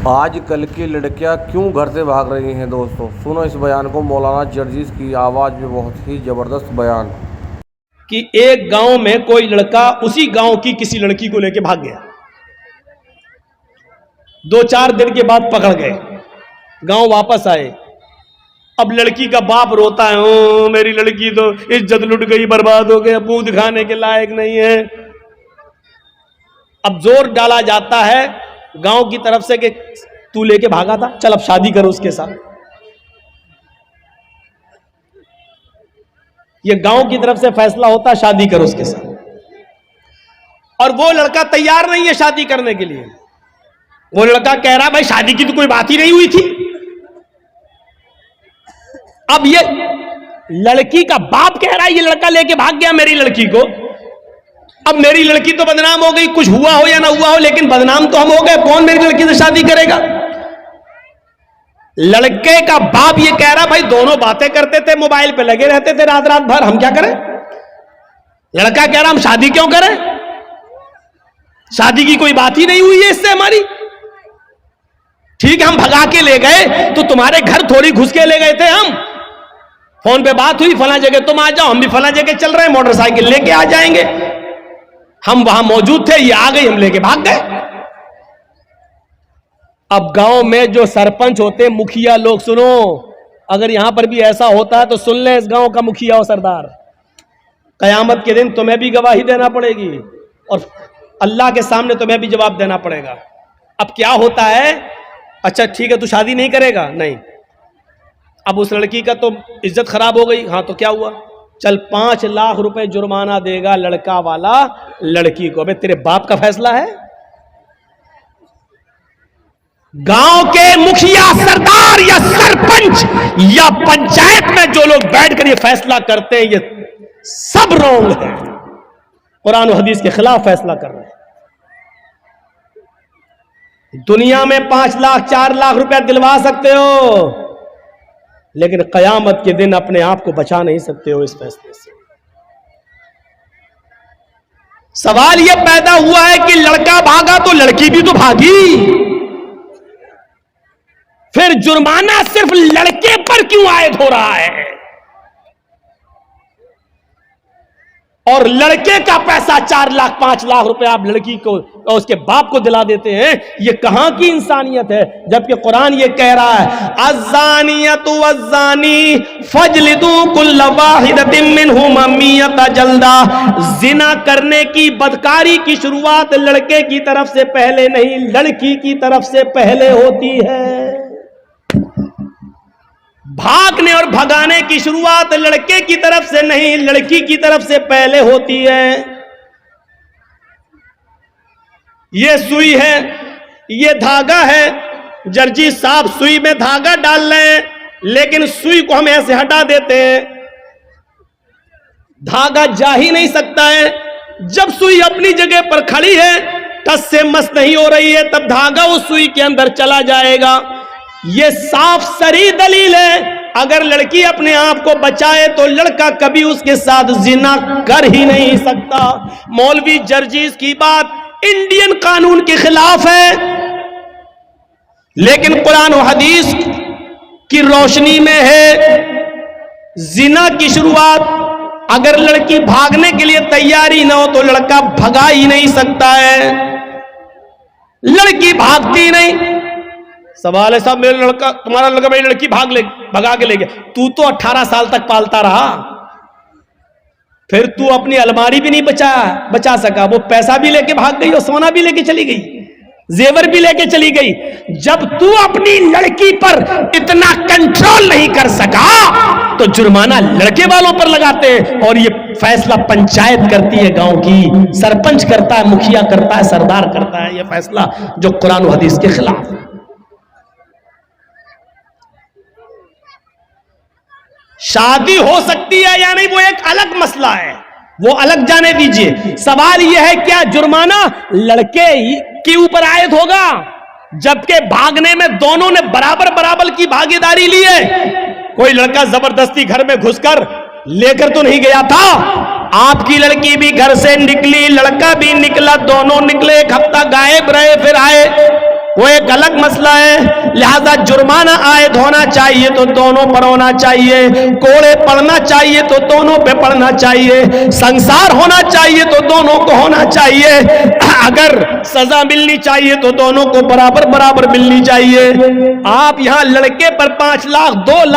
आजकल की लड़कियां क्यों घर से भाग रही हैं दोस्तों, सुनो इस बयान को। मौलाना जर्जीस की आवाज़ में बहुत ही ज़बरदस्त बयान। कि एक गांव में कोई लड़का उसी गांव की किसी लड़की को लेकर भाग गया। 2-4 दिन के बाद पकड़ गए, गांव वापस आए। अब लड़की का बाप रोता है, ओ मेरी लड़की तो इज्जत लुट गई, बर्बाद हो गई, मुंह दिखाने के लायक नहीं है। अब जोर डाला जाता है गांव की तरफ से कि तू लेके भागा था, चल अब शादी करो उसके साथ। ये गांव की तरफ से फैसला होता है, शादी करो उसके साथ। और वो लड़का तैयार नहीं है शादी करने के लिए। वो लड़का कह रहा भाई शादी की तो कोई बात ही नहीं हुई थी। अब ये लड़की का बाप कह रहा है ये लड़का लेके भाग गया मेरी लड़की को। अब मेरी लड़की तो बदनाम हो गई, कुछ हुआ हो या ना हुआ हो, लेकिन बदनाम तो हम हो गए। कौन मेरी लड़की से शादी करेगा? लड़के का बाप ये कह रहा भाई दोनों बातें करते थे, मोबाइल पे लगे रहते थे रात रात भर, हम क्या करें? लड़का कह रहा हम शादी क्यों करें, शादी की कोई बात ही नहीं हुई है इससे हमारी। ठीक है हम भगा के ले गए तो तुम्हारे घर थोड़ी घुस के ले गए थे हम। फोन पे बात हुई, फला जगह तुम आ जाओ, हम भी फला जगह चल रहे हैं, मोटरसाइकिल लेके आ जाएंगे। हम वहां मौजूद थे, ये आ गई, हम लेके भाग गए। अब गांव में जो सरपंच होते, मुखिया लोग, सुनो, अगर यहां पर भी ऐसा होता है तो सुन ले इस गांव का मुखिया और सरदार, कयामत के दिन तुम्हें भी गवाही देना पड़ेगी और अल्लाह के सामने तुम्हें भी जवाब देना पड़ेगा। अब क्या होता है, अच्छा ठीक है तू शादी नहीं करेगा, नहीं, अब उस लड़की का तो इज्जत खराब हो गई, हाँ तो क्या हुआ, चल 5 लाख रुपए जुर्माना देगा लड़का वाला लड़की को। अबे तेरे बाप का फैसला है? गांव के मुखिया, सरदार या सरपंच या पंचायत में जो लोग बैठकर ये फैसला करते हैं, ये सब रोंग है, कुरान और हदीस के खिलाफ फैसला कर रहे हैं। दुनिया में 5 लाख 4 लाख रुपया दिलवा सकते हो, लेकिन कयामत के दिन अपने आप को बचा नहीं सकते हो इस फैसले से। सवाल यह पैदा हुआ है कि लड़का भागा तो लड़की भी तो भागी, फिर जुर्माना सिर्फ लड़के पर क्यों आयद हो रहा है? और लड़के का पैसा 4 लाख 5 लाख रुपए आप लड़की को और उसके बाप को दिला देते हैं, ये कहां की इंसानियत है? जबकि कुरान ये कह रहा है अज़्ज़ानियतु वज़्ज़ानी फजलिदू कुल्ल वाहिदतिन मिनहुमा मियता जल्दा। जिना करने की, बदकारी की शुरुआत लड़के की तरफ से पहले नहीं, लड़की की तरफ से पहले होती है। भागने और भगाने की शुरुआत लड़के की तरफ से नहीं, लड़की की तरफ से पहले होती है। ये सुई है, ये धागा है, जर्जी साहब सुई में धागा डाल रहे हैं, लेकिन सुई को हम ऐसे हटा देते हैं, धागा जा ही नहीं सकता है। जब सुई अपनी जगह पर खड़ी है, टस से मस नहीं हो रही है, तब धागा उस सुई के अंदर चला जाएगा। ये साफ सरी दलील है, अगर लड़की अपने आप को बचाए तो लड़का कभी उसके साथ जिना कर ही नहीं सकता। मौलवी जर्जीस की बात इंडियन कानून के खिलाफ है, लेकिन कुरान और हदीस की रोशनी में है। जिना की शुरुआत अगर लड़की भागने के लिए तैयारी ना हो तो लड़का भगा ही नहीं सकता है, लड़की भागती नहीं। सवाल है साहब मेरा लड़का, तुम्हारा लड़का मेरी लड़की भगा के ले गया, तू तो 18 साल तक पालता रहा, फिर तू अपनी अलमारी भी नहीं बचा सका, वो पैसा भी लेके भाग गई और सोना भी लेके चली गई, जेवर भी लेके चली गई। जब तू अपनी लड़की पर इतना कंट्रोल नहीं कर सका तो जुर्माना लड़के वालों पर लगाते हैं, और ये फैसला पंचायत करती है, गांव की सरपंच करता है, मुखिया करता है, सरदार करता है, ये फैसला जो कुरान और हदीस के खिलाफ है। शादी हो सकती है या नहीं वो एक अलग मसला है, वो अलग जाने दीजिए। सवाल यह है क्या जुर्माना लड़के के ऊपर आयद होगा, जबकि भागने में दोनों ने बराबर बराबर की भागीदारी ली है। कोई लड़का जबरदस्ती घर में घुसकर लेकर तो नहीं गया था, आपकी लड़की भी घर से निकली, लड़का भी निकला, दोनों निकले, एक हफ्ता गायब रहे, फिर आए। वो एक अलग मसला है। लिहाजा जुर्माना आयद होना चाहिए तो दोनों पर होना चाहिए, कोड़े पड़ना चाहिए तो दोनों पे पड़ना चाहिए, संसार होना चाहिए तो दोनों को होना चाहिए, अगर सजा मिलनी चाहिए तो दोनों को बराबर बराबर मिलनी चाहिए। आप यहां लड़के पर 5 लाख 2 लाख